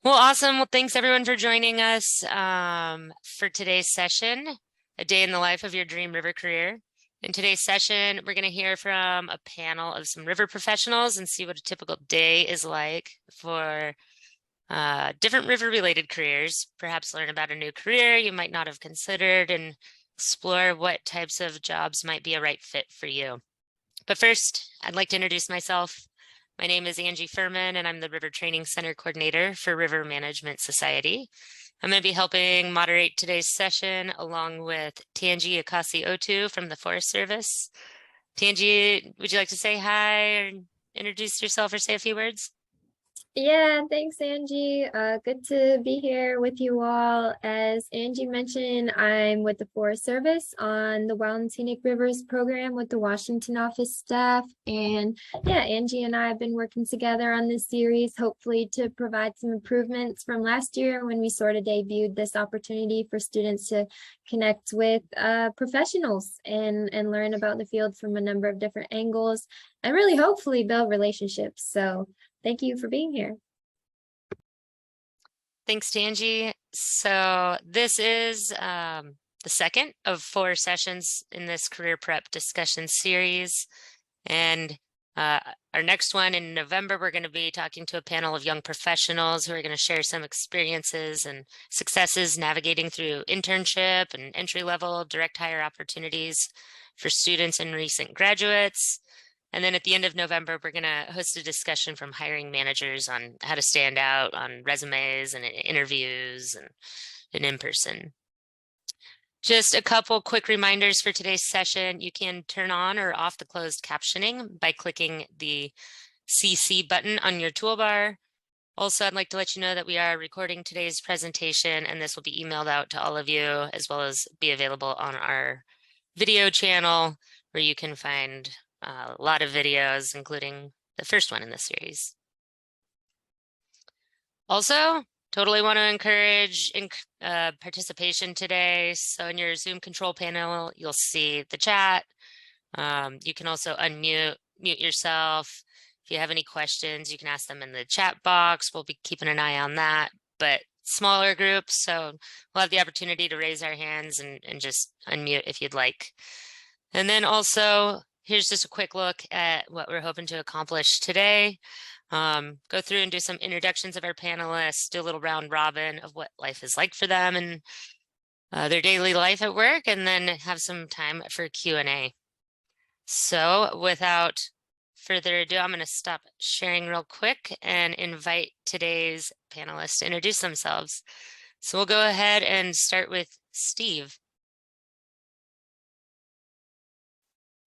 Well, awesome. Well, thanks everyone for joining us for today's session, A Day in the Life of Your Dream River Career. In today's session, we're going to hear from a panel of some river professionals and see what a typical day is like for different river-related careers, perhaps learn about a new career you might not have considered and explore what types of jobs might be a right fit for you. But first, I'd like to introduce myself. My name is Angie Furman, and I'm the River Training Center Coordinator for River Management Society. I'm going to be helping moderate today's session along with Tanji Akasi-Otu from the Forest Service. Tanji, would you like to say hi or introduce yourself or say a few words? Yeah, thanks, Angie. Good to be here with you all. As Angie mentioned, I'm with the Forest Service on the Wild and Scenic Rivers program with the Washington office staff. And yeah, Angie and I have been working together on this series, hopefully to provide some improvements from last year when we sort of debuted this opportunity for students to connect with professionals and learn about the field from a number of different angles and really hopefully build relationships. So thank you for being here. Thanks, Tanji. So this is the second of 4 sessions in this career prep discussion series. And our next one in November, we're going to be talking to a panel of young professionals who are going to share some experiences and successes navigating through internship and entry-level direct hire opportunities for students and recent graduates. And then at the end of November, we're going to host a discussion from hiring managers on how to stand out on resumes and interviews and in person. Just a couple quick reminders for today's session. You can turn on or off the closed captioning by clicking the CC button on your toolbar. Also, I'd like to let you know that we are recording today's presentation, and this will be emailed out to all of you, as well as be available on our video channel, where you can find a lot of videos, including the first one in this series. Also, totally want to encourage participation today. So in your Zoom control panel, you'll see the chat. You can also mute yourself. If you have any questions, you can ask them in the chat box. We'll be keeping an eye on that, but smaller groups. So we'll have the opportunity to raise our hands and just unmute if you'd like. And then also, here's just a quick look at what we're hoping to accomplish today. Go through and do some introductions of our panelists, do a little round robin of what life is like for them and their daily life at work, and then have some time for Q&A. So without further ado, I'm going to stop sharing real quick and invite today's panelists to introduce themselves. So we'll go ahead and start with Steve.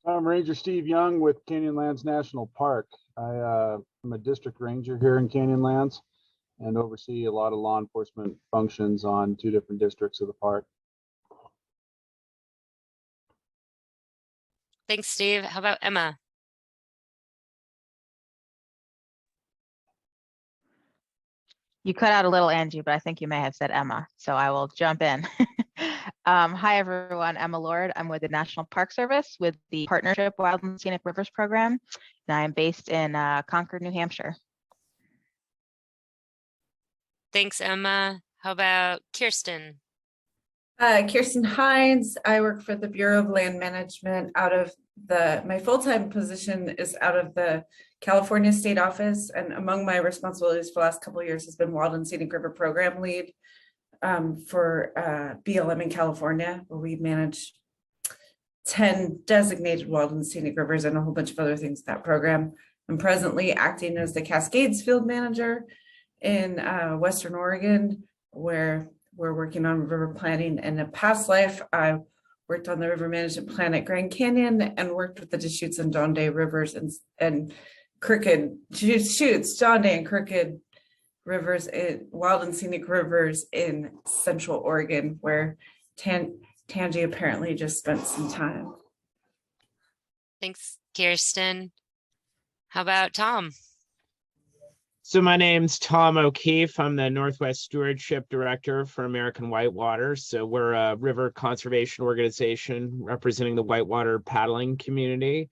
I'm Ranger Steve Young with Canyonlands National Park. I'm a district ranger here in Canyonlands and oversee a lot of law enforcement functions on 2 different districts of the park. Thanks, Steve. How about Emma? You cut out a little, Angie, but I think you may have said Emma, so I will jump in. Hi, everyone. Emma Lord. I'm with the National Park Service with the Partnership Wild and Scenic Rivers program, and I'm based in Concord, New Hampshire. Thanks, Emma. How about Kirsten? Kirsten Hines. I work for the Bureau of Land Management my full-time position is out of the California State Office, and among my responsibilities for the last couple of years has been Wild and Scenic River Program Lead for BLM in California, where we manage 10 designated wild and scenic rivers and a whole bunch of other things in that program. I'm presently acting as the Cascades Field Manager in Western Oregon, where we're working on river planning. In a past life, I worked on the river management plan at Grand Canyon and worked with the Deschutes and Dawn rivers and crooked Deschutes, Dawn and crooked rivers, in wild and scenic rivers in Central Oregon, where Tanji apparently just spent some time. Thanks, Kirsten. How about Tom? So my name's Tom O'Keefe. I'm the Northwest Stewardship Director for American Whitewater. So we're a river conservation organization representing the whitewater paddling community.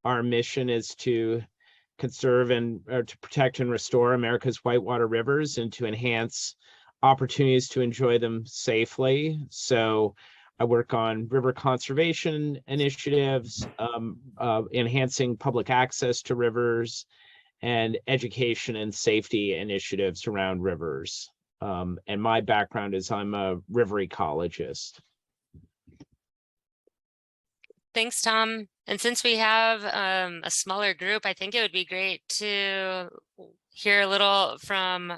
Our mission is to conserve and to protect and restore America's whitewater rivers and to enhance opportunities to enjoy them safely. So I work on river conservation initiatives, enhancing public access to rivers, and education and safety initiatives around rivers. And my background is I'm a river ecologist. Thanks, Tom. And since we have a smaller group, I think it would be great to hear a little from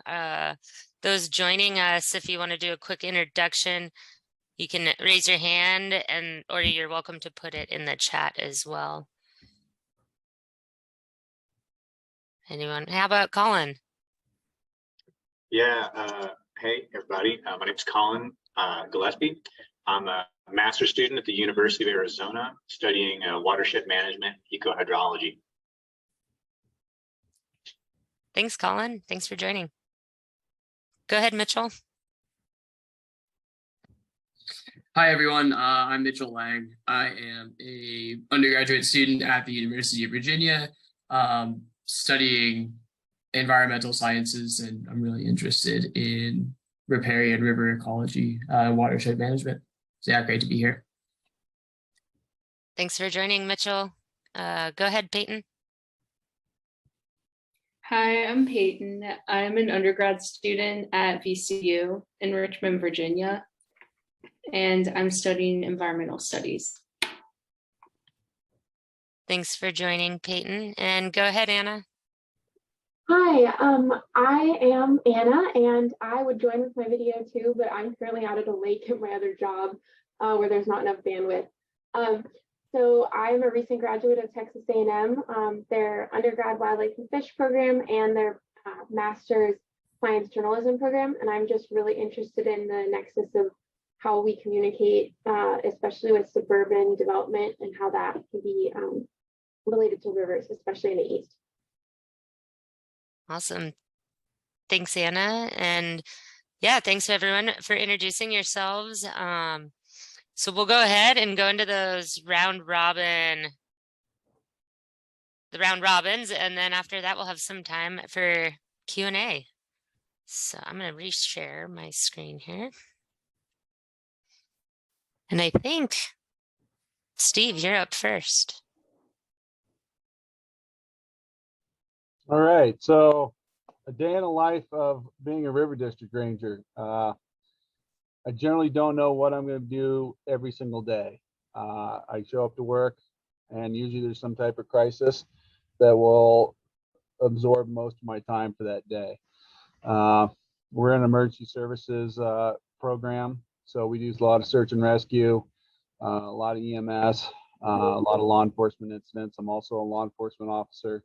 those joining us. If you want to do a quick introduction, you can raise your hand or you're welcome to put it in the chat as well. Anyone? How about Colin? Yeah, hey everybody, my name is Colin Gillespie. I'm a master's student at the University of Arizona studying watershed management, ecohydrology. Thanks, Colin. Thanks for joining. Go ahead, Mitchell. Hi, everyone. I'm Mitchell Lang. I am a undergraduate student at the University of Virginia, studying environmental sciences, and I'm really interested in riparian river ecology, watershed management. So yeah, great to be here. Thanks for joining, Mitchell. Go ahead, Peyton. Hi, I'm Peyton. I'm an undergrad student at VCU in Richmond, Virginia, and I'm studying environmental studies. Thanks for joining, Peyton. And go ahead, Anna. Hi, I am Anna, and I would join with my video too, but I'm currently out at a lake at my other job where there's not enough bandwidth. So I'm a recent graduate of Texas A&M, their undergrad wildlife and fish program and their master's science journalism program. And I'm just really interested in the nexus of how we communicate, especially with suburban development and how that can be related to rivers, especially in the East. Awesome. Thanks, Anna. And yeah, thanks everyone for introducing yourselves. So we'll go ahead and go into those round robins, and then after that we'll have some time for Q&A. So I'm going to reshare my screen here. And I think, Steve, you're up first. All right, so a day in the life of being a river district ranger. I generally don't know what I'm going to do every single day. I show up to work and usually there's some type of crisis that will absorb most of my time for that day. We're an emergency services program, so we do a lot of search and rescue, a lot of EMS, a lot of law enforcement incidents. I'm also a law enforcement officer.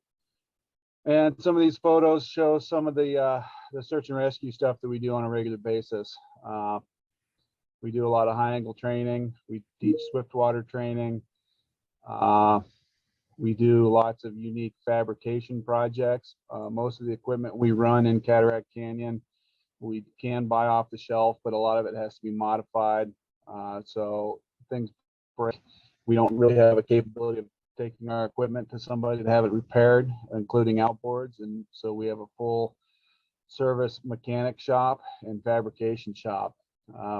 And some of these photos show some of the search and rescue stuff that we do on a regular basis. We do a lot of high angle training. We teach swiftwater training. We do lots of unique fabrication projects. Most of the equipment we run in Cataract Canyon, we can buy off the shelf, but a lot of it has to be modified. So things break. We don't really have a capability of taking our equipment to somebody to have it repaired, including outboards. And so we have a full service mechanic shop and fabrication shop.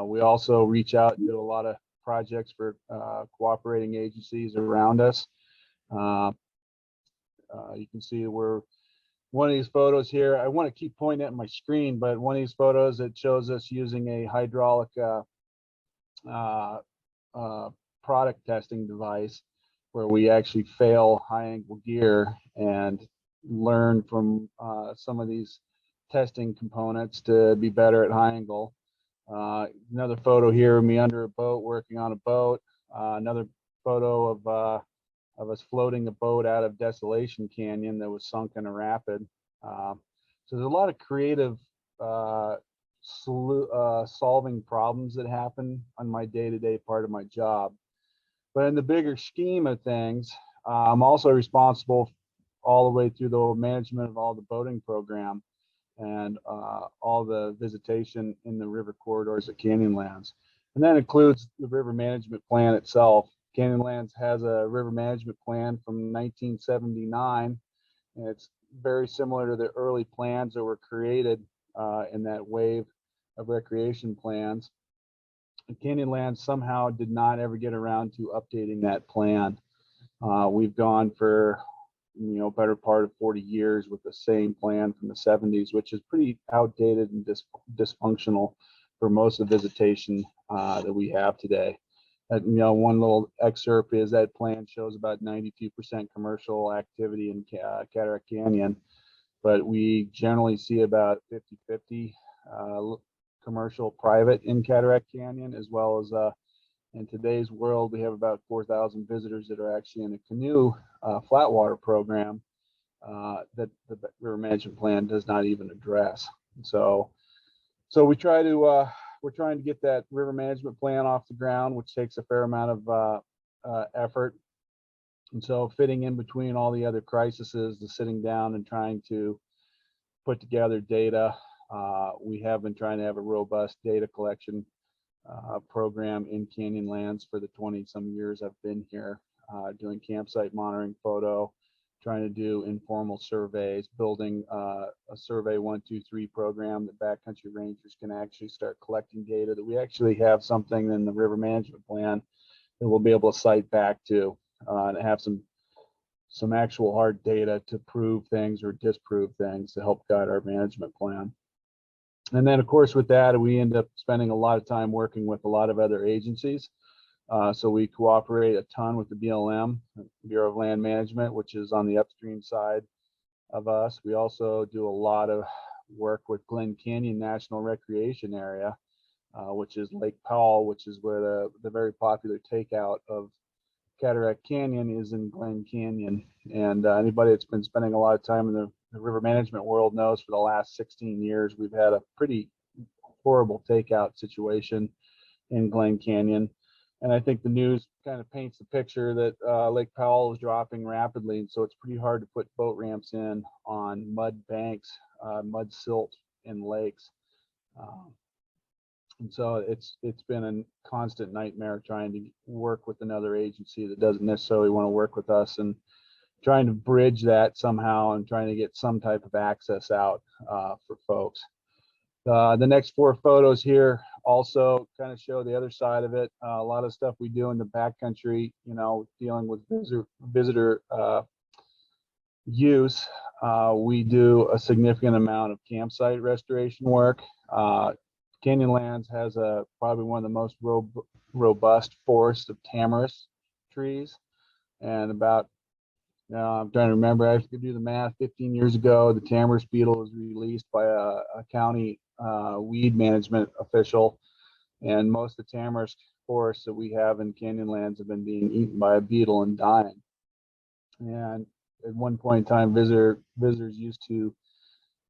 We also reach out and do a lot of projects for cooperating agencies around us. You can see we're one of these photos here. I want to keep pointing at my screen, but one of these photos, it shows us using a hydraulic product testing device where we actually fail high angle gear and learn from some of these testing components to be better at high angle. Another photo here of me under a boat working on a boat. Another photo of us floating a boat out of Desolation Canyon that was sunk in a rapid. So there's a lot of creative solving problems that happen on my day-to-day part of my job. But in the bigger scheme of things, I'm also responsible all the way through the management of all the boating program and all the visitation in the river corridors at Canyonlands. And that includes the river management plan itself. Canyonlands has a river management plan from 1979, And it's very similar to the early plans that were created in that wave of recreation plans. And Canyonlands somehow did not ever get around to updating that plan. We've gone for, better part of 40 years with the same plan from the 70s, which is pretty outdated and dysfunctional for most of the visitation that we have today. One little excerpt is that plan shows about 92% commercial activity in Cataract Canyon, but we generally see about 50-50 commercial private in Cataract Canyon, as well as in today's world, we have about 4,000 visitors that are actually in a canoe flatwater program that the River Management Plan does not even address. So we try to we're trying to get that River Management Plan off the ground, which takes a fair amount of effort. And so fitting in between all the other crises, the sitting down and trying to put together data, we have been trying to have a robust data collection program in Canyonlands for the 20-some years I've been here, doing campsite monitoring photo, trying to do informal surveys, building a survey 1, 2, 3 program that backcountry rangers can actually start collecting data, that we actually have something in the River Management Plan that we'll be able to cite back to and have some actual hard data to prove things or disprove things to help guide our management plan. And then, of course, with that, we end up spending a lot of time working with a lot of other agencies. So we cooperate a ton with the BLM, Bureau of Land Management, which is on the upstream side of us. We also do a lot of work with Glen Canyon National Recreation Area, which is Lake Powell, which is where the very popular takeout of Cataract Canyon is, in Glen Canyon. And anybody that's been spending a lot of time in the river management world knows for the last 16 years, we've had a pretty horrible takeout situation in Glen Canyon. And I think the news kind of paints the picture that Lake Powell is dropping rapidly. And so it's pretty hard to put boat ramps in on mud banks, mud silt in lakes. And so it's been a constant nightmare trying to work with another agency that doesn't necessarily want to work with us, and trying to bridge that somehow and trying to get some type of access out for folks. The next 4 photos here also kind of show the other side of it. A lot of stuff we do in the backcountry, dealing with visitor use. We do a significant amount of campsite restoration work. Canyonlands has probably one of the most robust forests of tamarisk trees, and about I'm trying to remember, I have to do the math, 15 years ago, the tamarisk beetle was released by a county weed management official, and most of the tamarisk forests that we have in Canyonlands have been being eaten by a beetle and dying. And at one point in time, visitors used to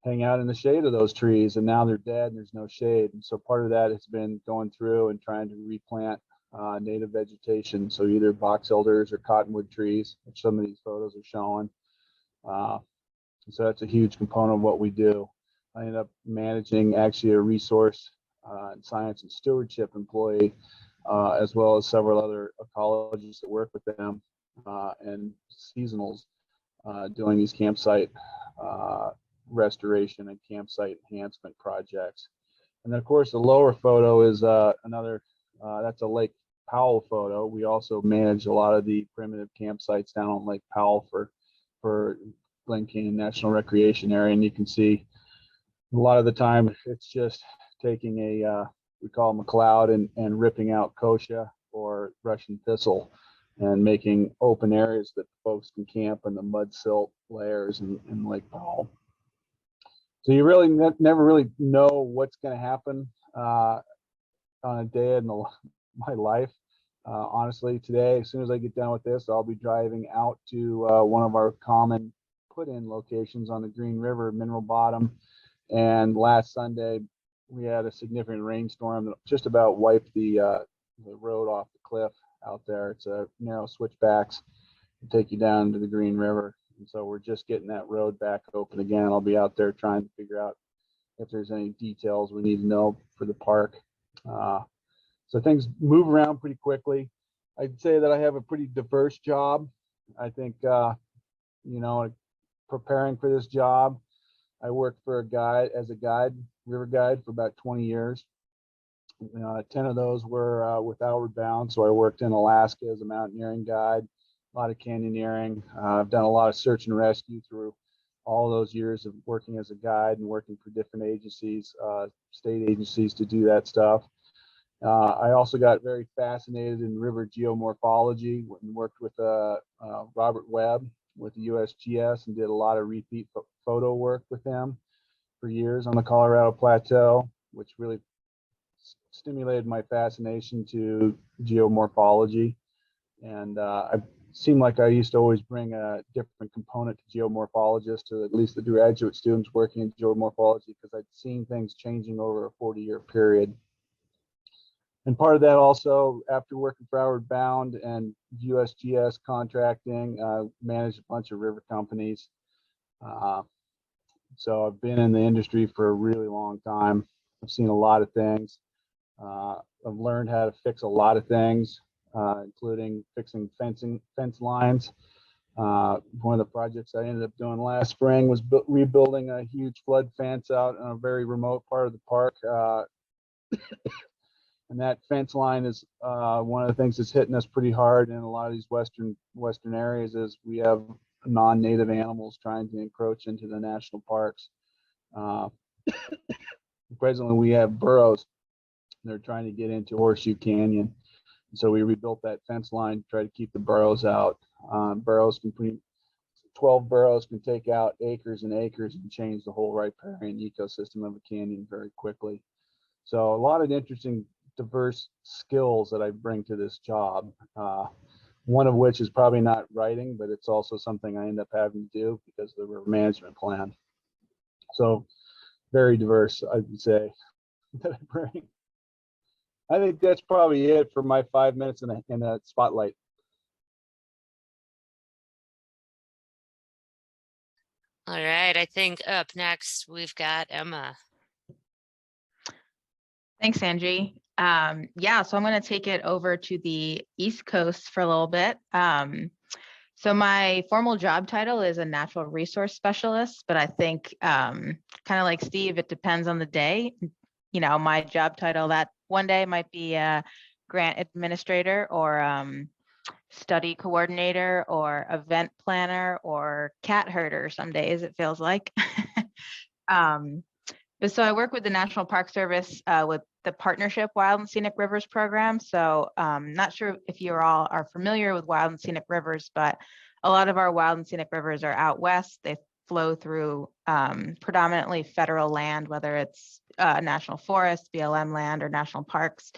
hang out in the shade of those trees, and now they're dead and there's no shade. And so part of that has been going through and trying to replant native vegetation, so either box elders or cottonwood trees, which some of these photos are showing. So that's a huge component of what we do. I ended up managing actually a resource and science and stewardship employee, as well as several other ecologists that work with them and seasonals doing these campsite restoration and campsite enhancement projects. And then, of course, the lower photo is another, that's a Lake Powell photo. We also manage a lot of the primitive campsites down on Lake Powell for Glen Canyon National Recreation Area. And you can see a lot of the time it's just taking we call them a cloud, and ripping out kochia or Russian thistle and making open areas that folks can camp in the mud silt layers in Lake Powell. So you really never really know what's going to happen on a day in my life. Honestly, today, as soon as I get done with this, I'll be driving out to one of our common put-in locations on the Green River, Mineral Bottom. And last Sunday, we had a significant rainstorm that just about wiped the road off the cliff out there. It's a narrow switchbacks to take you down to the Green River. And so we're just getting that road back open again. I'll be out there trying to figure out if there's any details we need to know for the park. So things move around pretty quickly. I'd say that I have a pretty diverse job. I think, preparing for this job, I worked for as a river guide for about 20 years. 10 of those were with Outward Bound. So I worked in Alaska as a mountaineering guide, a lot of canyoneering. I've done a lot of search and rescue through all those years of working as a guide and working for different agencies, state agencies, to do that stuff. I also got very fascinated in river geomorphology and worked with Robert Webb with the USGS and did a lot of repeat photo work with him for years on the Colorado Plateau, which really stimulated my fascination to geomorphology. And it seemed like I used to always bring a different component to geomorphologists, to at least the graduate students working in geomorphology, because I'd seen things changing over a 40-year period. And part of that also, after working for Outward Bound and USGS contracting, managed a bunch of river companies. So I've been in the industry for a really long time. I've seen a lot of things. I've learned how to fix a lot of things, including fixing fence lines. One of the projects I ended up doing last spring was rebuilding a huge flood fence out in a very remote part of the park. And that fence line is one of the things that's hitting us pretty hard in a lot of these western areas, is we have non-native animals trying to encroach into the national parks. Presently, we have burros. They're trying to get into Horseshoe Canyon. So we rebuilt that fence line to try to keep the burros out. 12 burros can take out acres and acres and change the whole riparian ecosystem of a canyon very quickly. So a lot of interesting, diverse skills that I bring to this job. One of which is probably not writing, but it's also something I end up having to do because of the river management plan. So very diverse, I would say, that I bring. I think that's probably it for my 5 minutes in a spotlight. All right, I think up next we've got Emma. Thanks, Angie. Yeah, so I'm going to take it over to the East Coast for a little bit. So my formal job title is a natural resource specialist, but I think kind of like Steve, it depends on the day. You know, my job title that one day might be a grant administrator or study coordinator or event planner or cat herder some days, it feels like. But so I work with the National Park Service with the Partnership Wild and Scenic Rivers program. So not sure if you all are familiar with Wild and Scenic Rivers, but a lot of our wild and scenic rivers are out west. They flow through predominantly federal land, whether it's national forests, BLM land, or national parks.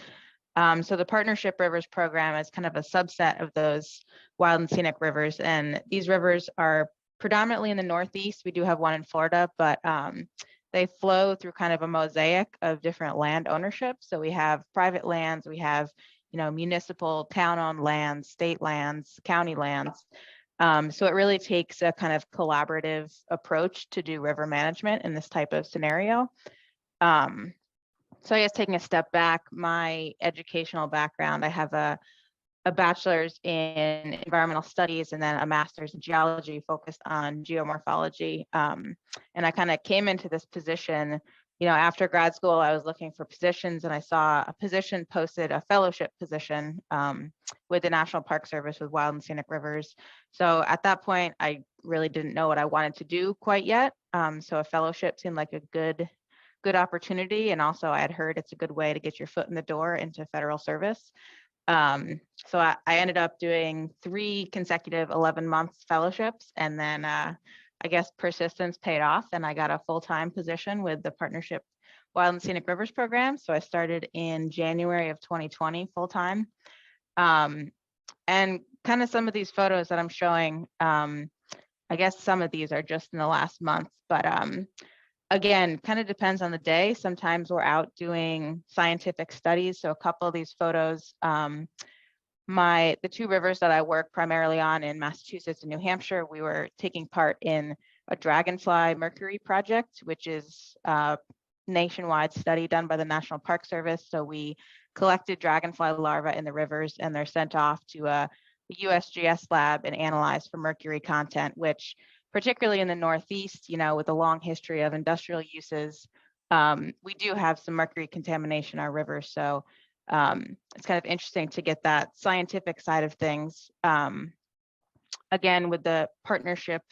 So the Partnership Rivers program is kind of a subset of those wild and scenic rivers. And these rivers are predominantly in the Northeast. We do have one in Florida, but they flow through kind of a mosaic of different land ownership. So we have private lands, we have, you know, municipal, town-owned lands, state lands, county lands. So it really takes a kind of collaborative approach to do river management in this type of scenario. So I guess taking a step back, my educational background, I have a bachelor's in environmental studies and then a master's in geology focused on geomorphology. And I kind of came into this position, you know, after grad school, I was looking for positions and I saw a position posted, a fellowship position with the National Park Service with Wild and Scenic Rivers. So at that point, I really didn't know what I wanted to do quite yet. So a fellowship seemed like a good opportunity. And also I had heard it's a good way to get your foot in the door into federal service. So I ended up doing 3 consecutive 11-month fellowships, and then I guess persistence paid off, and I got a full-time position with the Partnership Wild and Scenic Rivers program. So I started in January of 2020 full-time. And kind of some of these photos that I'm showing, I guess some of these are just in the last month, but again, kind of depends on the day. Sometimes we're out doing scientific studies. So a couple of these photos, the 2 rivers that I work primarily on in Massachusetts and New Hampshire, we were taking part in a dragonfly mercury project, which is a nationwide study done by the National Park Service. So we collected dragonfly larvae in the rivers and they're sent off to a USGS lab and analyzed for mercury content, which particularly in the Northeast, with a long history of industrial uses, we do have some mercury contamination in our rivers. So it's kind of interesting to get that scientific side of things. Again, with the partnership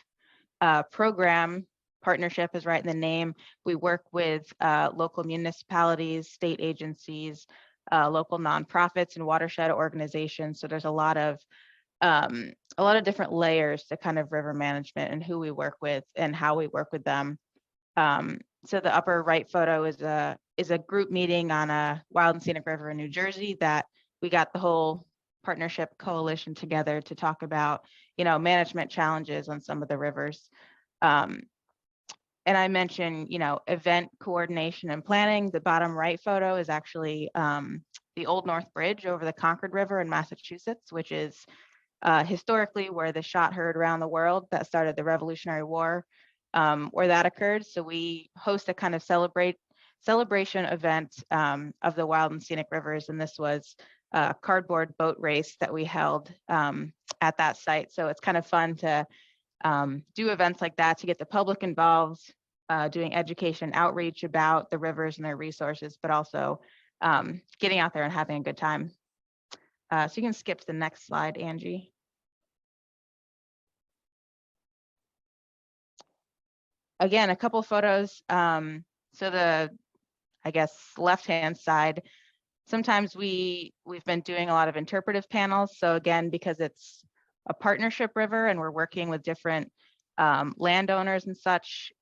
program, partnership is right in the name. We work with local municipalities, state agencies, local nonprofits and watershed organizations. So there's a lot of different layers to kind of river management and who we work with and how we work with them. So the upper right photo is a group meeting on a Wild and Scenic River in New Jersey that we got the whole partnership coalition together to talk about, management challenges on some of the rivers. And I mentioned, event coordination and planning. The bottom right photo is actually the Old North Bridge over the Concord River in Massachusetts, which is historically where the shot heard around the world that started the Revolutionary War, where that occurred. So we host a kind of celebration event of the Wild and Scenic Rivers, and this was a cardboard boat race that we held at that site. So it's kind of fun to do events like that to get the public involved, doing education outreach about the rivers and their resources, but also getting out there and having a good time. So you can skip to the next slide, Angie. Again, a couple photos. So the, I guess, left-hand side, sometimes we've been doing a lot of interpretive panels. So again, because it's a partnership river and we're working with different landowners and such,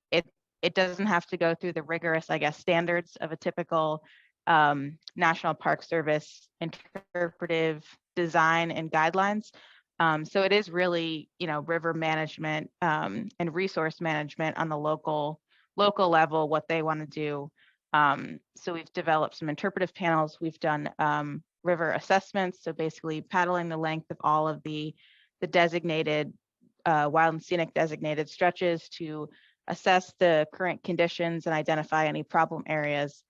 it doesn't have to go through the rigorous, I guess, standards of a typical National Park Service interpretive design and guidelines. So it is really, river management and resource management on the local level, what they want to do. So we've developed some interpretive panels. We've done river assessments. So basically paddling the length of all of the designated wild and scenic designated stretches to assess the current conditions and identify any problem areas.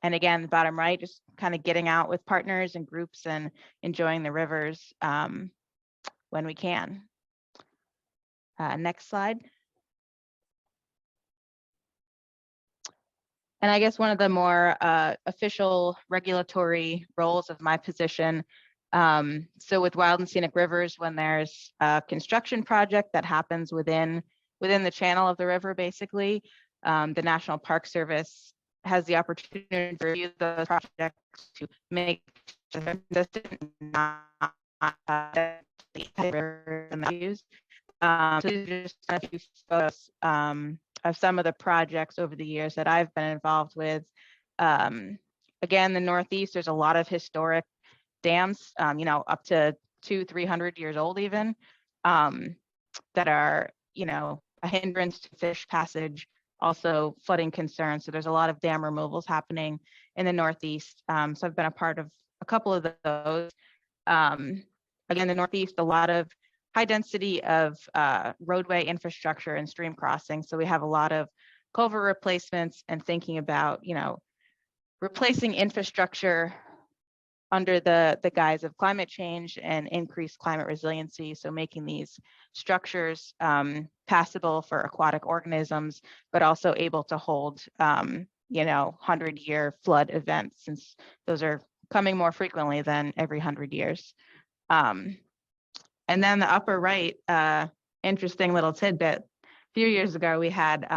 And again, the bottom right, just kind of getting out with partners and groups and enjoying the rivers when we can. Next slide. And I guess one of the more official regulatory roles of my position. So with Wild and Scenic Rivers, when there's a construction project that happens within the channel of the river, basically, the National Park Service has the opportunity to review those projects to make sure they're consistent, not used. So these are just a few photos of some of the projects over the years that I've been involved with. Again, the Northeast, there's a lot of historic dams, up to 200-300 years old even, that are, a hindrance to fish passage, also flooding concerns. So there's a lot of dam removals happening in the Northeast. So I've been a part of a couple of those. Again, the Northeast, a lot of high density of roadway infrastructure and stream crossing. So we have a lot of culvert replacements and thinking about, replacing infrastructure under the guise of climate change and increased climate resiliency. So making these structures passable for aquatic organisms, but also able to hold, 100-year flood events, since those are coming more frequently than every 100 years. And then the upper right, interesting little tidbit. A few years ago, we had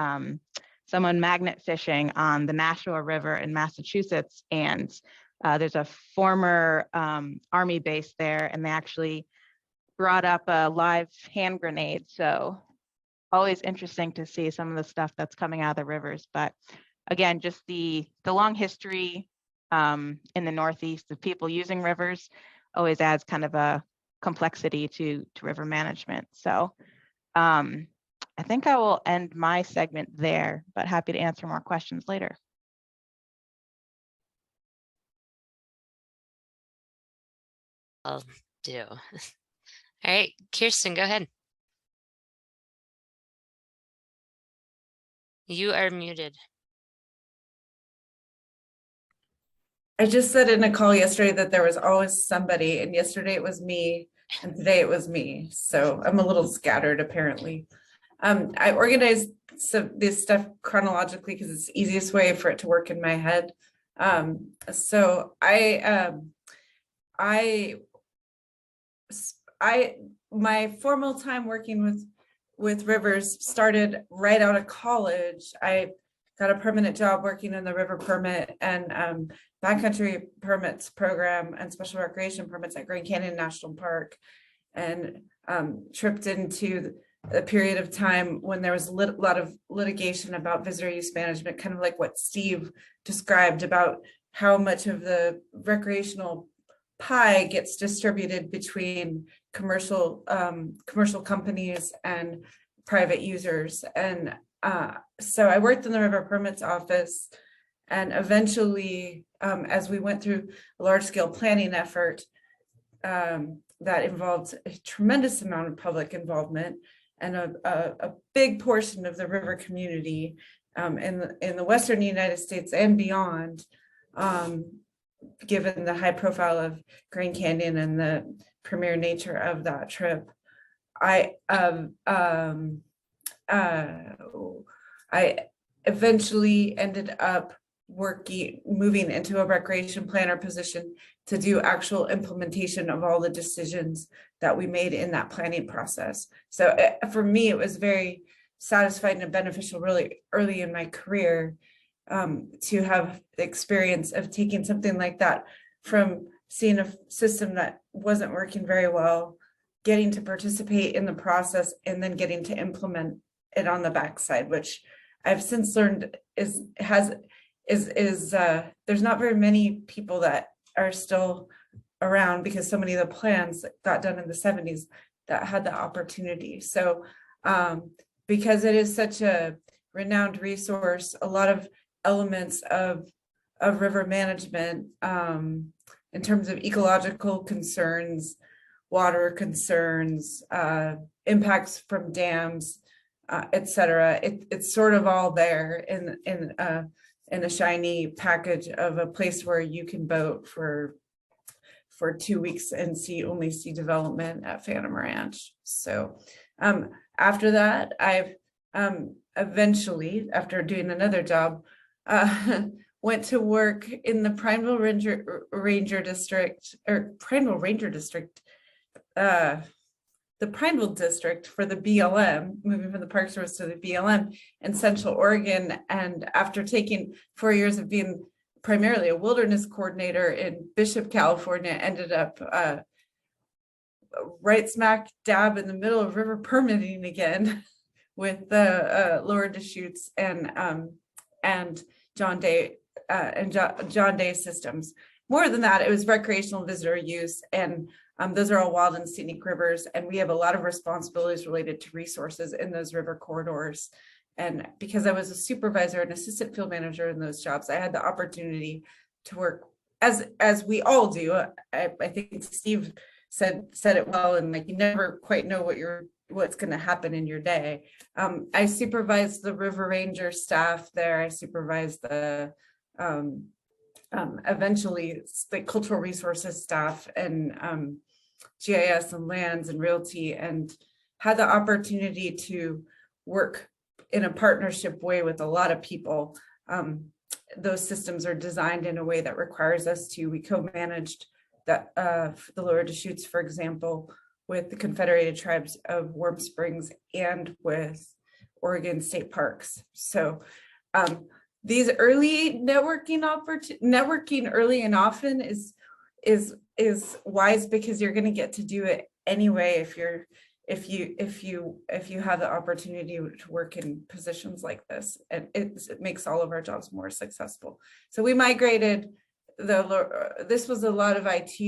someone magnet fishing on the Nashua River in Massachusetts, and there's a former Army base there, and they actually brought up a live hand grenade. So always interesting to see some of the stuff that's coming out of the rivers. But again, just the long history in the Northeast of people using rivers always adds kind of a complexity to river management. So I think I will end my segment there, but happy to answer more questions later. I'll do. All right, Kirsten, go ahead. You are muted. I just said in a call yesterday that there was always somebody, and yesterday it was me and today it was me. So I'm a little scattered apparently. I organized this stuff chronologically because it's the easiest way for it to work in my head. My formal time working with rivers started right out of college. I got a permanent job working in the river permit and backcountry permits program and special recreation permits at Grand Canyon National Park, and tripped into a period of time when there was a lot of litigation about visitor use management, kind of like what Steve described about how much of the recreational pie gets distributed between commercial companies and private users. And so I worked in the river permits office, and eventually as we went through a large-scale planning effort that involved a tremendous amount of public involvement and a big portion of the river community in the Western United States and beyond, given the high profile of Grand Canyon and the premier nature of that trip, I eventually ended up moving into a recreation planner position to do actual implementation of all the decisions that we made in that planning process. So for me, it was very satisfying and beneficial really early in my career to have the experience of taking something like that from seeing a system that wasn't working very well, getting to participate in the process, and then getting to implement it on the backside, which I've since learned is there's not very many people that are still around, because so many of the plans that got done in the 70s that had the opportunity. So because it is such a renowned resource, a lot of elements of river management in terms of ecological concerns, water concerns, impacts from dams, etc. It's sort of all there in a shiny package of a place where you can boat for 2 weeks and only see development at Phantom Ranch. So after that, I've eventually, after doing another job, went to work in the Prineville Ranger District, the Prineville District for the BLM, moving from the Park Service to the BLM in Central Oregon. And after taking 4 years of being primarily a wilderness coordinator in Bishop, California, ended up right smack dab in the middle of river permitting again with the Lower Deschutes and John Day John Day systems. More than that, it was recreational visitor use, and those are all wild and scenic rivers, and we have a lot of responsibilities related to resources in those river corridors. And because I was a supervisor and assistant field manager in those jobs, I had the opportunity to work as we all do. I think Steve said it well, and like you never quite know what's going to happen in your day. I supervised the river ranger staff there. I supervised the eventually the cultural resources staff and GIS and lands and realty, and had the opportunity to work in a partnership way with a lot of people. Those systems are designed in a way that requires us to, we co-managed that the Lower Deschutes, for example, with the Confederated Tribes of Warm Springs and with Oregon State Parks. So these early networking early and often is wise, because you're going to get to do it anyway if you have the opportunity to work in positions like this, and it makes all of our jobs more successful. So we migrated this was a lot of IT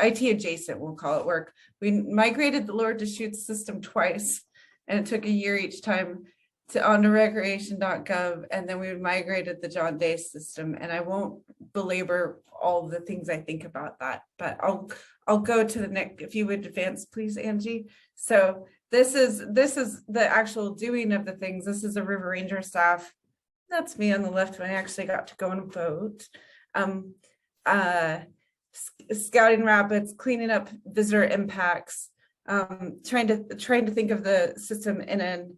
adjacent, we'll call it, work. We migrated the Lower Deschutes system twice, and it took a year each time onto recreation.gov, and then we migrated the John Day system. And I won't belabor all the things I think about that, but I'll go to the next, if you would advance, please, Angie. So this is the actual doing of the things. This is the River Ranger staff. That's me on the left when I actually got to go and vote. scouting rapids, cleaning up visitor impacts, trying to think of the system in an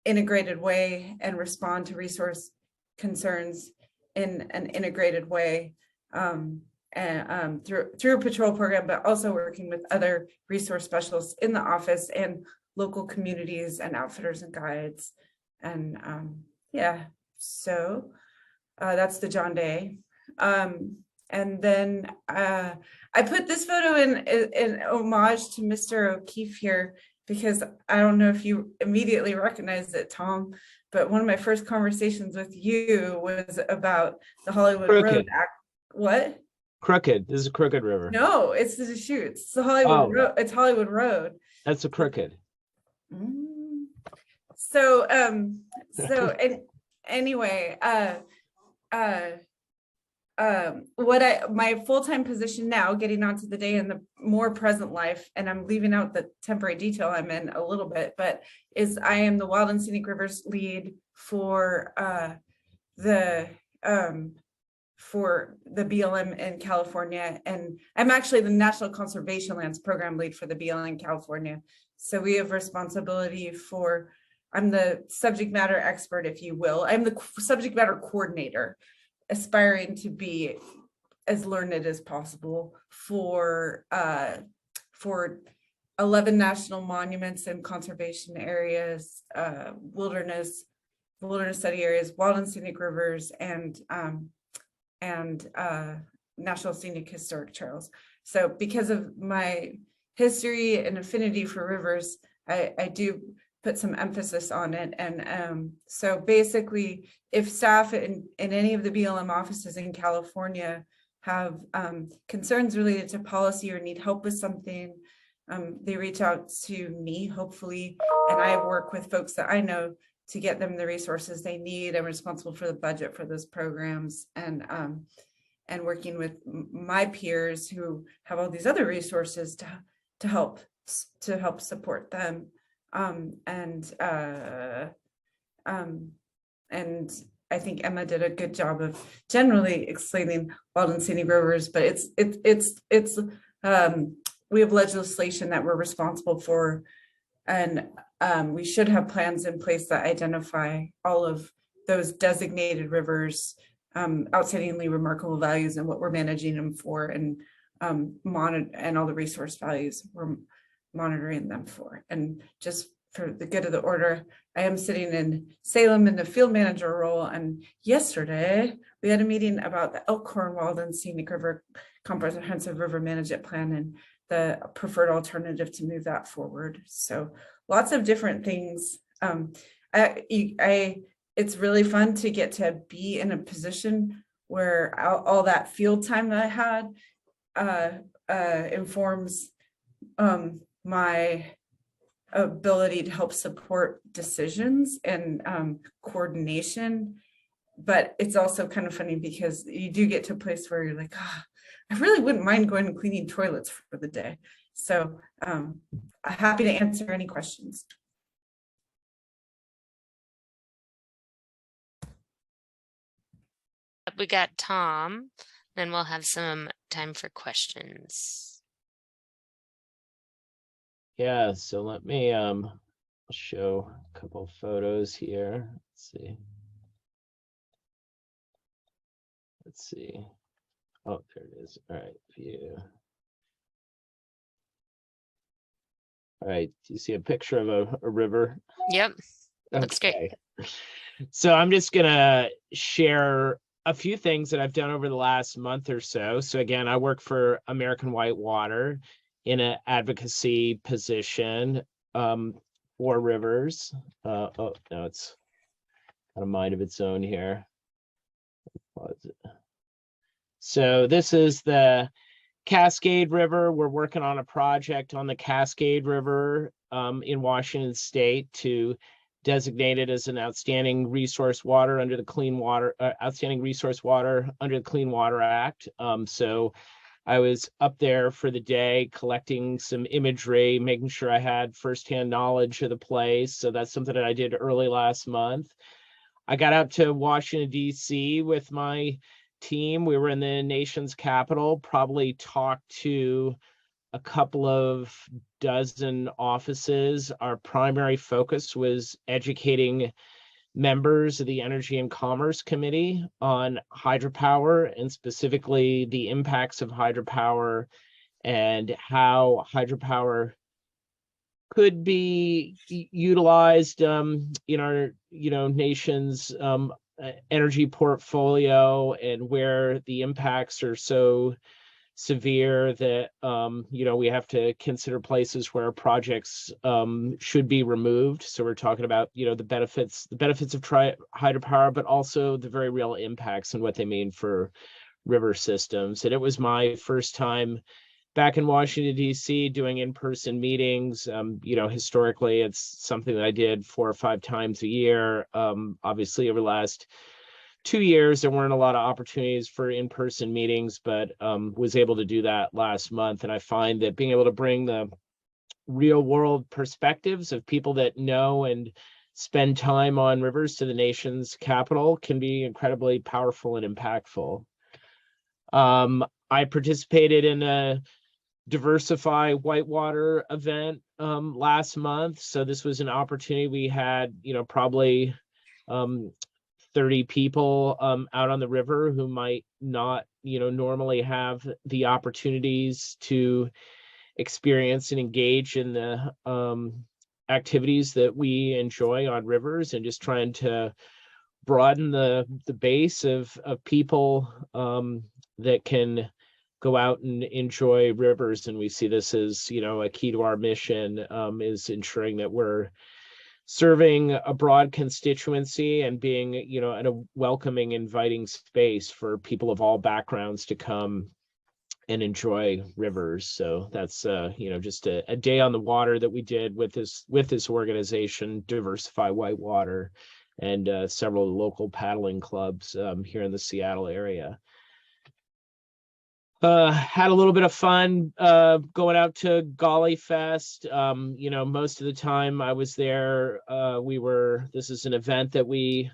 integrated way and respond to resource concerns in an integrated way, and through a patrol program, but also working with other resource specialists in the office and local communities and outfitters and guides. And yeah, so that's the John Day. And then I put this photo in homage to Mr. O'Keefe here, because I don't know if you immediately recognized it, Tom, but one of my first conversations with you was about the Hollywood Road Act. What? Crooked. This is a crooked river. No, it's the Deschutes. It's the Hollywood Road. It's Hollywood Road. That's a crooked. So and anyway, my full-time position now, getting onto the day in the more present life, and I'm leaving out the temporary detail I'm in a little bit, but is I am the Wild and Scenic Rivers lead for the BLM in California, and I'm actually the National Conservation Lands Program lead for the BLM in California. So we have responsibility for, I'm the subject matter expert, if you will. I'm the subject matter coordinator, aspiring to be as learned as possible for 11 national monuments and conservation areas, wilderness study areas, wild and scenic rivers, and national scenic historic trails. So because of my history and affinity for rivers, I do put some emphasis on it. And so basically, if staff in any of the BLM offices in California have concerns related to policy or need help with something, they reach out to me, hopefully, and I work with folks that I know to get them the resources they need. I'm responsible for the budget for those programs, and working with my peers who have all these other resources to help support them. And I think Emma did a good job of generally explaining wild and scenic rivers, but we have legislation that we're responsible for, and we should have plans in place that identify all of those designated rivers, outstandingly remarkable values, and what we're managing them for, and monitor, and all the resource values we're monitoring them for. And just for the good of the order, I am sitting in Salem in the field manager role, and yesterday we had a meeting about the Elkhorn Wild and Scenic River Comprehensive River Management Plan and the preferred alternative to move that forward. So lots of different things. It's really fun to get to be in a position where all that field time that I had informs my ability to help support decisions and coordination. But it's also kind of funny because you do get to a place where you're like, I really wouldn't mind going and cleaning toilets for the day. So I'm happy to answer any questions. We got Tom, then we'll have some time for questions. Yeah, so let me show a couple of photos here. Let's see. Oh, there it is. All right, view. All right, do you see a picture of a river? Yep, looks great. So I'm just gonna share a few things that I've done over the last month or so. So again, I work for American Whitewater in an advocacy position for rivers. Oh no, it's got a mind of its own here. So this is the Cascade River. We're working on a project on the Cascade River in Washington State to designate it as an outstanding resource water under the Clean Water Act. So I was up there for the day collecting some imagery, making sure I had firsthand knowledge of the place. So that's something that I did early last month. I got out to Washington, D.C. with my team. We were in the nation's capital, probably talked to a couple of dozen offices. Our primary focus was educating members of the Energy and Commerce Committee on hydropower, and specifically the impacts of hydropower and how hydropower could be utilized in our nation's energy portfolio, and where the impacts are so severe that we have to consider places where projects should be removed. So we're talking about the benefits of hydropower, but also the very real impacts and what they mean for river systems. And it was my first time back in Washington, D.C., doing in-person meetings. Historically, it's something that I did 4 or 5 times a year. Obviously, over the last 2 years, there weren't a lot of opportunities for in-person meetings, but was able to do that last month. And I find that being able to bring the real-world perspectives of people that know and spend time on rivers to the nation's capital can be incredibly powerful and impactful. I participated in a Diversify Whitewater event last month. So this was an opportunity. We had, probably 30 people out on the river who might not, normally have the opportunities to experience and engage in the activities that we enjoy on rivers, and just trying to broaden the base of people that can go out and enjoy rivers. And we see this as, a key to our mission, is ensuring that we're serving a broad constituency and being, in a welcoming, inviting space for people of all backgrounds to come and enjoy rivers. So that's, just a day on the water that we did with this organization, Diversify Whitewater, and several local paddling clubs here in the Seattle area. Had a little bit of fun going out to Golly Fest. Most of the time I was there, this is an event that we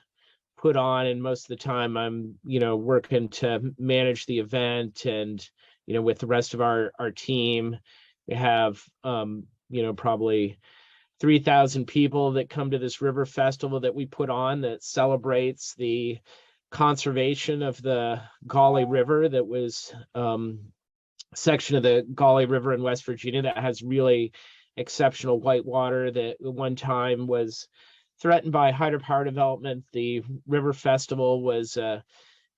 put on, and most of the time I'm, working to manage the event. And, with the rest of our team, we have, probably 3,000 people that come to this river festival that we put on, that celebrates the conservation of the Gauley River. That was section of the Gauley River in West Virginia that has really exceptional whitewater that at one time was threatened by hydropower development. The River Festival was a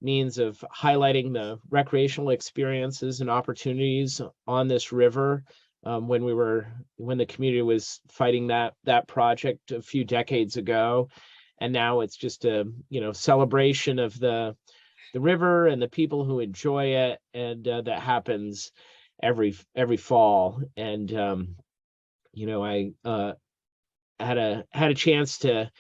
means of highlighting the recreational experiences and opportunities on this river when the community was fighting that project a few decades ago. And now it's just a celebration of the river and the people who enjoy it, and that happens every fall. And I had a chance to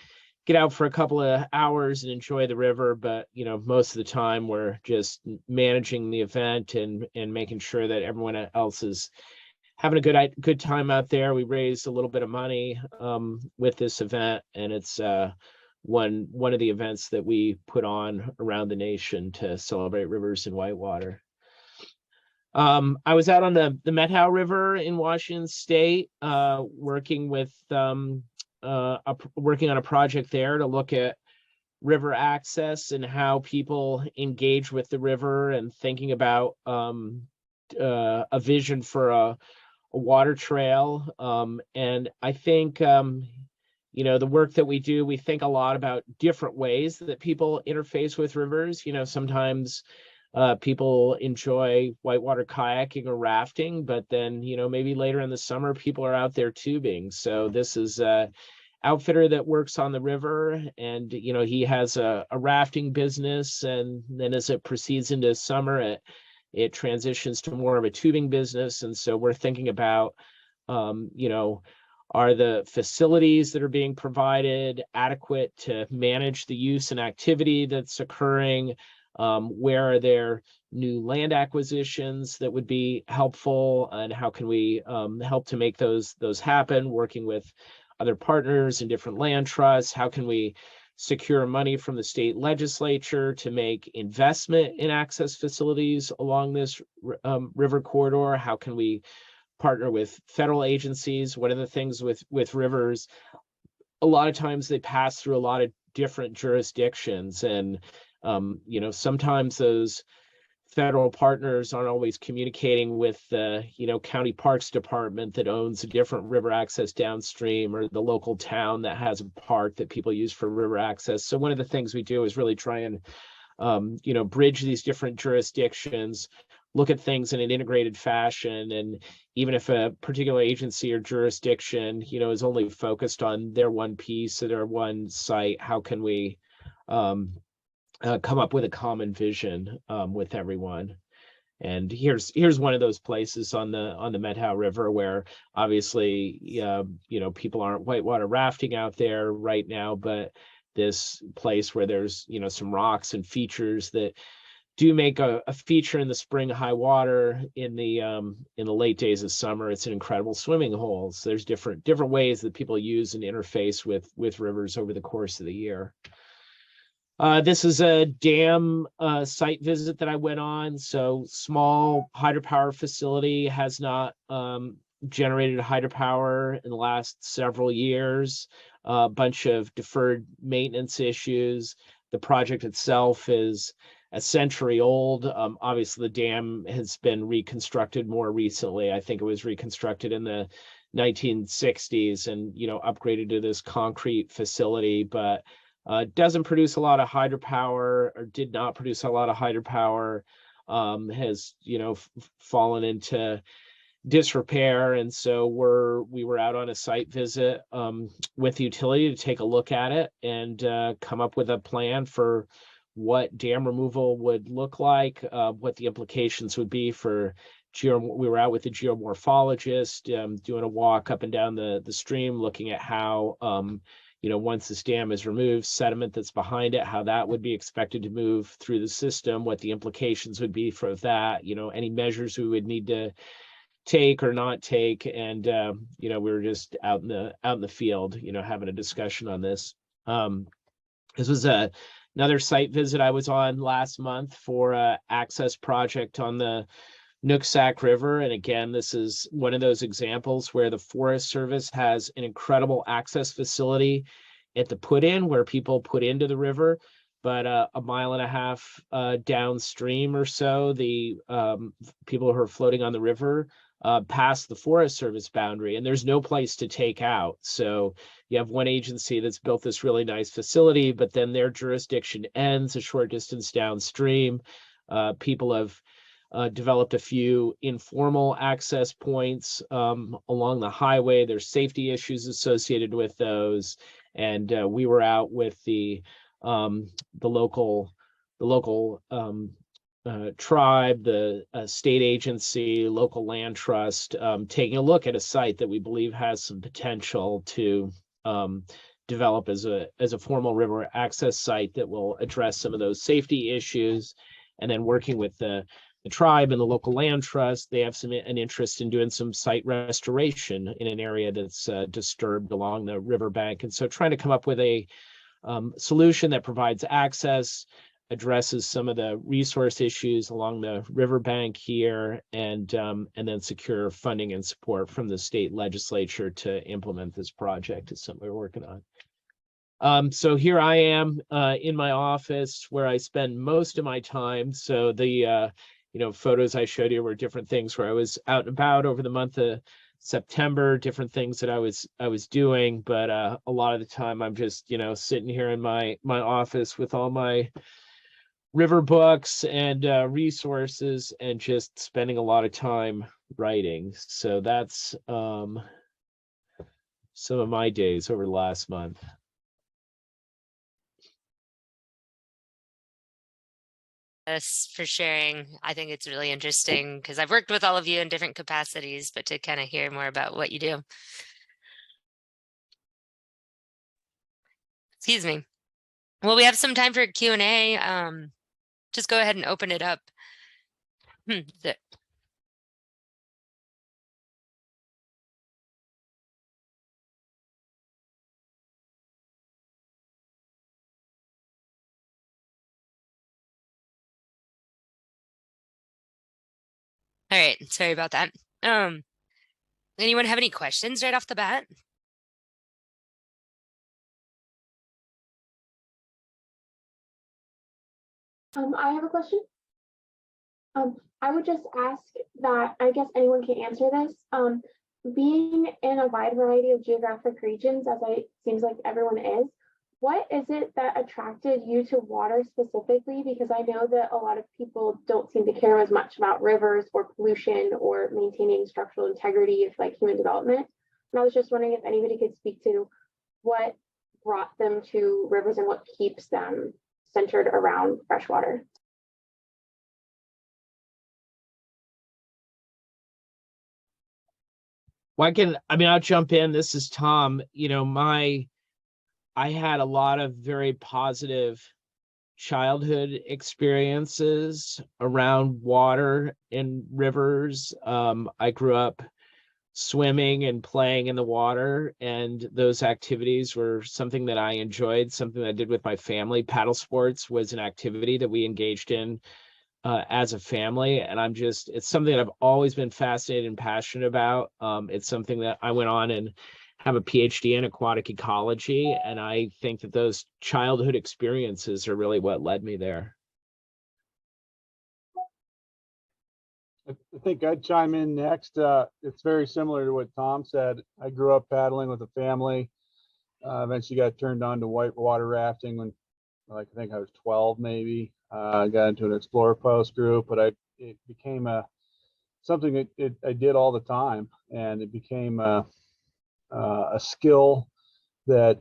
get out for a couple of hours and enjoy the river, but most of the time we're just managing the event and making sure that everyone else is having a good time out there. We raised a little bit of money with this event, and it's one of the events that we put on around the nation to celebrate rivers and whitewater. I was out on the Methow River in Washington State, working on a project there to look at river access and how people engage with the river, and thinking about a vision for a water trail. And I think the work that we do, we think a lot about different ways that people interface with rivers. Sometimes people enjoy whitewater kayaking or rafting, but then, maybe later in the summer, people are out there tubing. So this is a outfitter that works on the river, and, he has a rafting business. And then as it proceeds into summer, it transitions to more of a tubing business. And so we're thinking about, are the facilities that are being provided adequate to manage the use and activity that's occurring? Where are there new land acquisitions that would be helpful, and how can we help to make those happen, working with other partners and different land trusts? How can we secure money from the state legislature to make investment in access facilities along this river corridor? How can we partner with federal agencies? One of the things with rivers, a lot of times they pass through a lot of different jurisdictions, and sometimes those federal partners aren't always communicating with the county parks department that owns a different river access downstream, or the local town that has a park that people use for river access. So one of the things we do is really try and bridge these different jurisdictions, look at things in an integrated fashion. And even if a particular agency or jurisdiction is only focused on their one piece or their one site, how can we come up with a common vision with everyone? And here's one of those places on the Methow River where obviously people aren't whitewater rafting out there right now, but this place where there's some rocks and features that do make a feature in the spring high water. In the late days of summer, it's an incredible swimming hole. So there's different ways that people use and interface with rivers over the course of the year. This is a dam site visit that I went on. So small hydropower facility, has not generated hydropower in the last several years. A bunch of deferred maintenance issues. The project itself is a century old. Obviously, the dam has been reconstructed more recently. I think it was reconstructed in the 1960s and upgraded to this concrete facility, but doesn't produce a lot of hydropower, or did not produce a lot of hydropower. Has fallen into disrepair, and so we were out on a site visit with the utility to take a look at it and come up with a plan for what dam removal would look like, what the implications would be for we were out with the geomorphologist, doing a walk up and down the stream, looking at how once this dam is removed, sediment that's behind it, how that would be expected to move through the system, what the implications would be for that, any measures we would need to take or not take. And we were just out in the field, having a discussion on this. This was another site visit I was on last month for a access project on the Nooksack River. And again, this is one of those examples where the Forest Service has an incredible access facility at the put-in where people put into the river, but a mile and a half downstream or so, the people who are floating on the river past the Forest Service boundary, and there's no place to take out. So you have one agency that's built this really nice facility, but then their jurisdiction ends a short distance downstream. People have developed a few informal access points along the highway. There's safety issues associated with those, and we were out with the local tribe, the state agency, local land trust, taking a look at a site that we believe has some potential to develop as a formal river access site that will address some of those safety issues. And then working with the tribe and the local land trust, they have an interest in doing some site restoration in an area that's disturbed along the riverbank. And so trying to come up with a solution that provides access, addresses some of the resource issues along the riverbank here, and then secure funding and support from the state legislature to implement this project is something we're working on. So here I am in my office where I spend most of my time. So the photos I showed you were different things where I was out and about over the month of September, different things that I was doing, but a lot of the time I'm just sitting here in my office with all my river books and resources and just spending a lot of time writing. So that's some of my days over the last month. Us for sharing. I think it's really interesting because I've worked with all of you in different capacities, but to kind of hear more about what you do. Excuse me. Well, we have some time for Q&A. Just go ahead and open it up. All right, sorry about that. Anyone have any questions right off the bat? I have a question. I would just ask that, I guess anyone can answer this. Being in a wide variety of geographic regions, as it seems like everyone is, what is it that attracted you to water specifically? Because I know that a lot of people don't seem to care as much about rivers or pollution or maintaining structural integrity of like human development. And I was just wondering if anybody could speak to what brought them to rivers and what keeps them centered around freshwater. Well, I'll jump in. This is Tom. I had a lot of very positive childhood experiences around water and rivers. I grew up swimming and playing in the water, and those activities were something that I enjoyed, something that I did with my family. Paddle sports was an activity that we engaged in as a family, and it's something that I've always been fascinated and passionate about. It's something that I went on and have a PhD in aquatic ecology, and I think that those childhood experiences are really what led me there. I think I'd chime in next. It's very similar to what Tom said. I grew up paddling with a family. Eventually got turned on to whitewater rafting when, I think I was 12 maybe. I got into an Explorer Post group, but it became something that I did all the time, and it became a skill that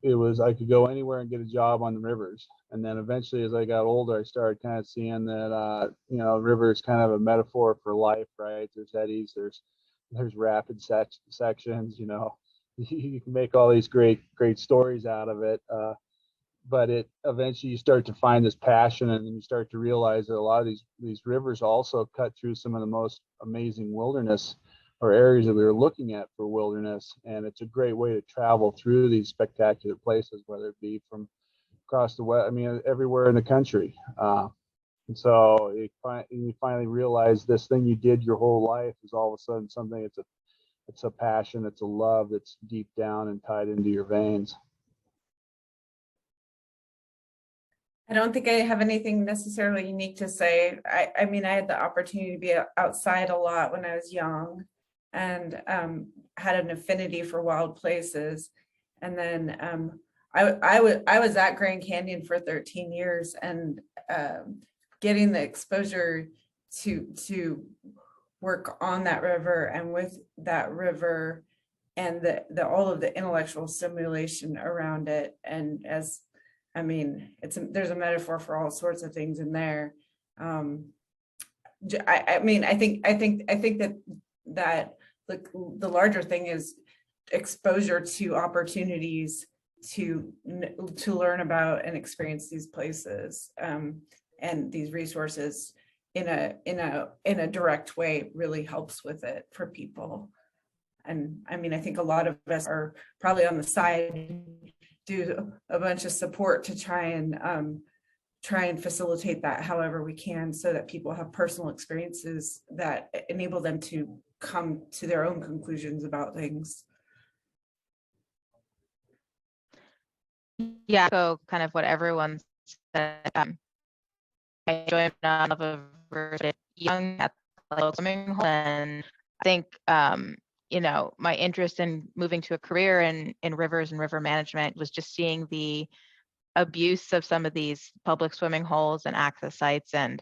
I could go anywhere and get a job on the rivers. And then eventually, as I got older, I started kind of seeing that river is kind of a metaphor for life, right? There's eddies, there's rapid sections. You can make all these great stories out of it. But it eventually you start to find this passion, and you start to realize that a lot of these rivers also cut through some of the most amazing wilderness or areas that we were looking at for wilderness. And it's a great way to travel through these spectacular places, whether it be from across the west, everywhere in the country. And so you finally realize this thing you did your whole life is all of a sudden something. It's a passion, it's a love that's deep down and tied into your veins. I don't think I have anything necessarily unique to say. I had the opportunity to be outside a lot when I was young, and had an affinity for wild places. And then I was at Grand Canyon for 13 years, and getting the exposure to work on that river and with that river, and the all of the intellectual stimulation around it. And there's a metaphor for all sorts of things in there. I think that the larger thing is exposure to opportunities to learn about and experience these places, and these resources in a direct way really helps with it for people. And I think a lot of us are probably on the side, do a bunch of support to try and facilitate that however we can, so that people have personal experiences that enable them to come to their own conclusions about things. Yeah, so kind of what everyone said. I joined a young at the swimming hole, and I think my interest in moving to a career in rivers and river management was just seeing the abuse of some of these public swimming holes and access sites, and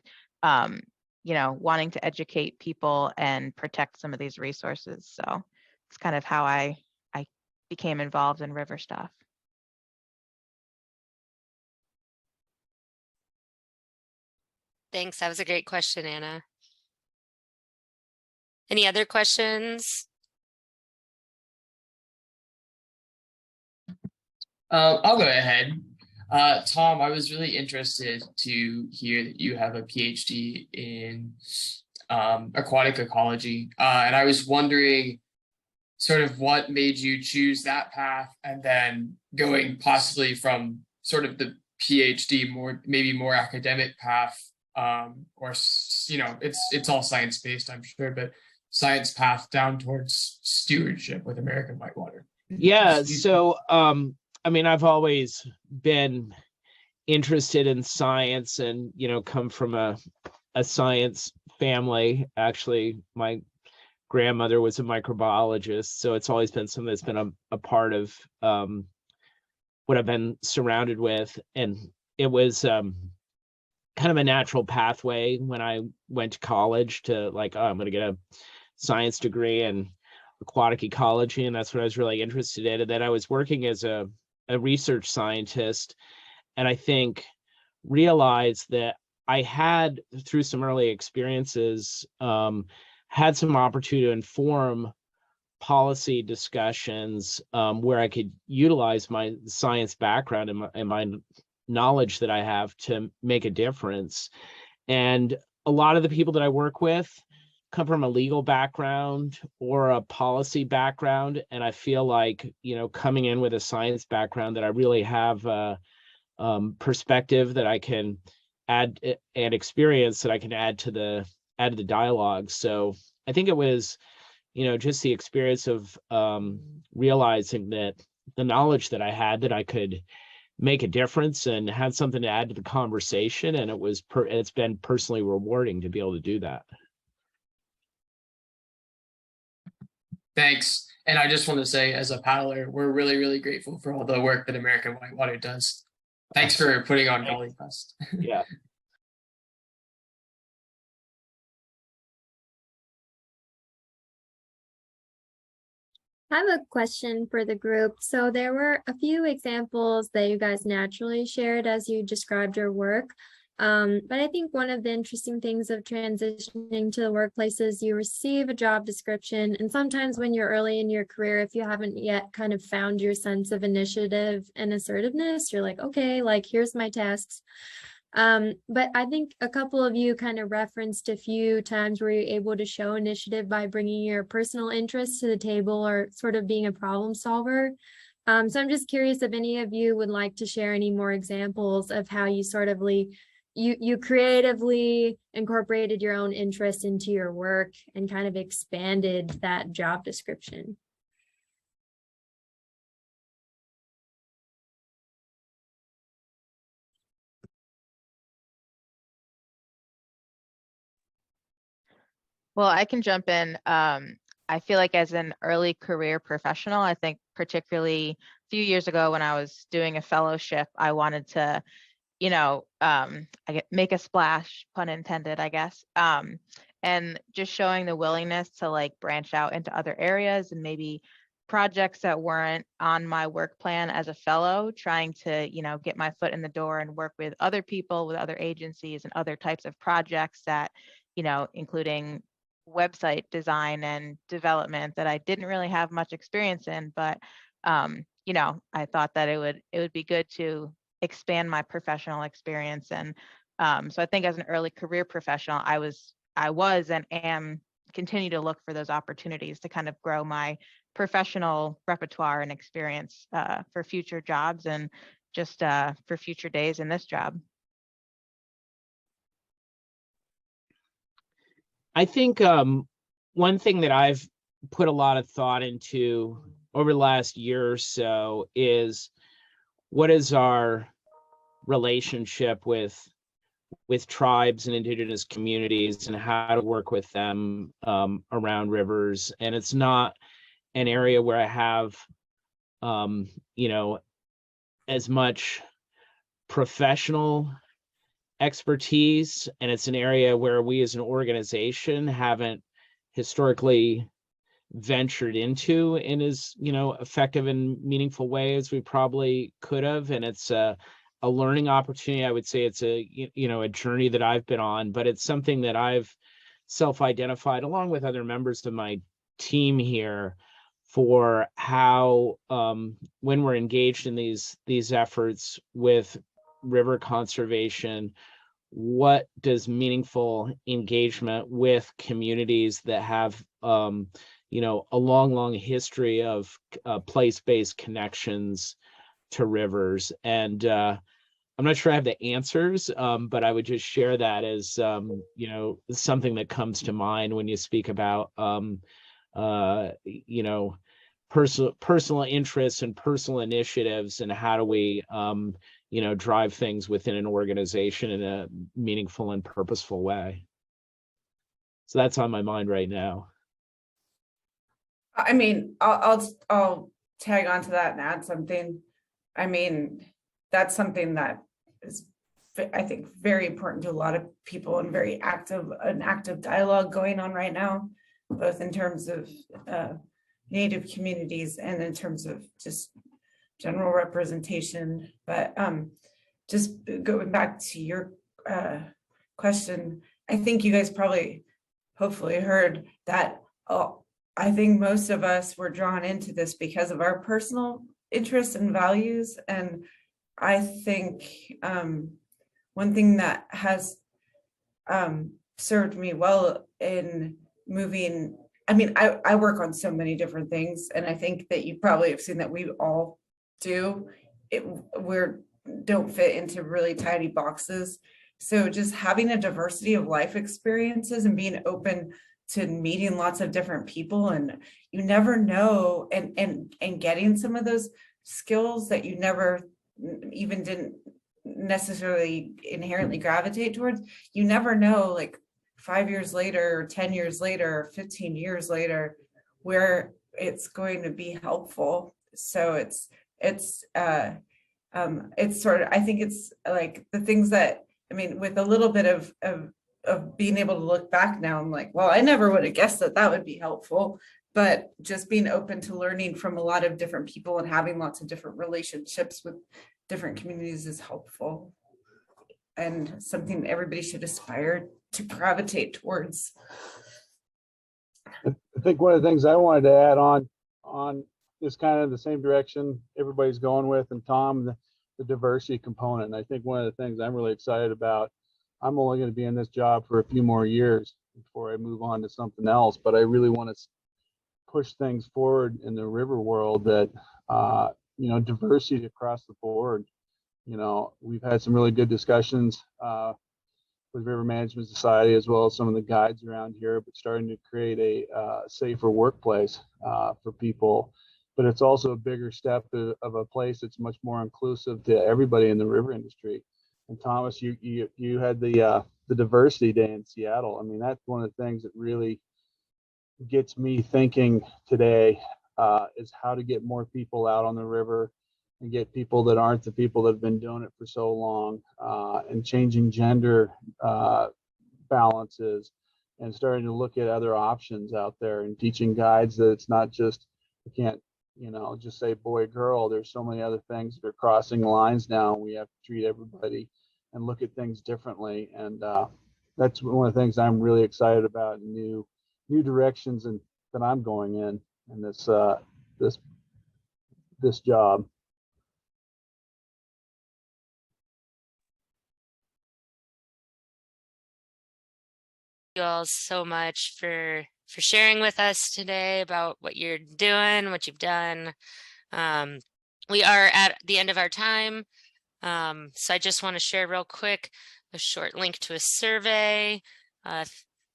wanting to educate people and protect some of these resources. So it's kind of how I became involved in river stuff. Thanks. That was a great question, Anna. Any other questions? I'll go ahead. Tom, I was really interested to hear that you have a PhD in aquatic ecology, and I was wondering sort of what made you choose that path, and then going possibly from sort of the PhD maybe more academic path it's all science based, I'm sure, but science path down towards stewardship with American Whitewater? Yeah, so I mean, I've always been interested in science and, come from a science family. Actually, my grandmother was a microbiologist, so it's always been something that's been a part of what I've been surrounded with. And it was kind of a natural pathway when I went to college to like, oh, I'm going to get a science degree in aquatic ecology, and that's what I was really interested in. And then I was working as a research scientist, and I think realized that I had, through some early experiences, had some opportunity to inform policy discussions where I could utilize my science background and my knowledge that I have to make a difference. And a lot of the people that I work with come from a legal background or a policy background, and I feel like, coming in with a science background, that I really have a perspective that I can add, and experience that I can add to the dialogue. So I think it was, just the experience of realizing that the knowledge that I had, that I could make a difference and had something to add to the conversation, and it's been personally rewarding to be able to do that. Thanks. And I just want to say, as a paddler, we're really, really grateful for all the work that American Whitewater does. Thanks for putting on Golly Fest. Yeah. I have a question for the group. So there were a few examples that you guys naturally shared as you described your work. But I think one of the interesting things of transitioning to the workplace is you receive a job description. And sometimes when you're early in your career, if you haven't yet kind of found your sense of initiative and assertiveness, you're like, okay, like here's my tasks. But I think a couple of you kind of referenced a few times where you're able to show initiative by bringing your personal interests to the table or sort of being a problem solver. So I'm just curious if any of you would like to share any more examples of how you sort of you creatively incorporated your own interest into your work and kind of expanded that job description. Well, I can jump in. I feel like as an early career professional, I think particularly a few years ago when I was doing a fellowship, I wanted to, make a splash, pun intended, I guess. And just showing the willingness to like branch out into other areas and maybe projects that weren't on my work plan as a fellow, trying to, get my foot in the door and work with other people, with other agencies and other types of projects that, including website design and development that I didn't really have much experience in, but I thought that it would be good to expand my professional experience. And so I think as an early career professional, I was and am continue to look for those opportunities to kind of grow my professional repertoire and experience for future jobs and just for future days in this job. I think one thing that I've put a lot of thought into over the last year or so is, what is our relationship with tribes and indigenous communities and how to work with them around rivers. And it's not an area where I have as much professional expertise, and it's an area where we as an organization haven't historically ventured into in as effective and meaningful way as we probably could have. And it's a learning opportunity. I would say it's a a journey that I've been on, but it's something that I've self-identified along with other members of my team here for how when we're engaged in these efforts with river conservation, what does meaningful engagement with communities that have a long history of place-based connections to rivers. And I'm not sure I have the answers, but I would just share that as you know, something that comes to mind when you speak about you know, personal interests and personal initiatives, and how do we you know, drive things within an organization in a meaningful and purposeful way. So that's on my mind right now. I mean, I'll tag on to that and add something. I mean, that's something that is, I think, very important to a lot of people, and very an active dialogue going on right now, both in terms of Native communities and in terms of just general representation. But just going back to your question, I think you guys probably, hopefully, heard that. I think most of us were drawn into this because of our personal interests and values. And I think one thing that has served me well in moving, I mean, I work on so many different things, and I think that you probably have seen that we all do. Don't fit into really tiny boxes. So just having a diversity of life experiences and being open to meeting lots of different people, and you never know, and getting some of those skills that you never even didn't necessarily inherently gravitate towards. You never know, like 5 years later, or 10 years later, or 15 years later, where it's going to be helpful. So it's sort of, I think it's like the things that, I mean, with a little bit of being able to look back now, I'm like, well, I never would have guessed that would be helpful. But just being open to learning from a lot of different people and having lots of different relationships with different communities is helpful, and something everybody should aspire to gravitate towards. I think one of the things I wanted to add on is kind of the same direction everybody's going with, and Tom, the diversity component. And I think one of the things I'm really excited about, I'm only going to be in this job for a few more years before I move on to something else, but I really want to push things forward in the river world, that you know, diversity across the board. You know, we've had some really good discussions with River Management Society, as well as some of the guides around here, but starting to create a safer workplace for people. But it's also a bigger step of a place that's much more inclusive to everybody in the river industry. And Thomas, you had the diversity day in Seattle. I mean, that's one of the things that really gets me thinking today, is how to get more people out on the river, and get people that aren't the people that have been doing it for so long, and changing gender balances, and starting to look at other options out there, and teaching guides that it's not just, you can't, you know, just say boy, girl. There's so many other things that are crossing lines now. We have to treat everybody and look at things differently. And that's one of the things I'm really excited about, new directions and that I'm going in this job. You all so much for sharing with us today about what you're doing, what you've done. We are at the end of our time. So I just want to share real quick a short link to a survey. Let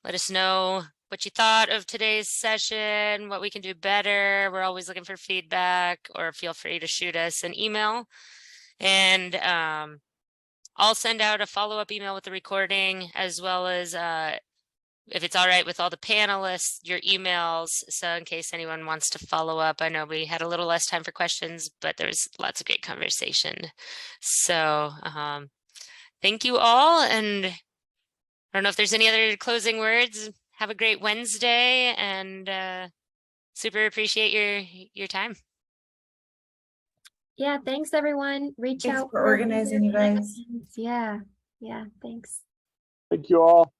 us know what you thought of today's session, what we can do better. We're always looking for feedback, or feel free to shoot us an email. And I'll send out a follow-up email with the recording, as well as if it's all right with all the panelists, your emails. So in case anyone wants to follow up, I know we had a little less time for questions, but there was lots of great conversation. So thank you all. And I don't know if there's any other closing words. Have a great Wednesday, and super appreciate your time. Yeah, thanks everyone. Reach Thanks out for organizing, you guys. Yeah, thanks. Thank you all.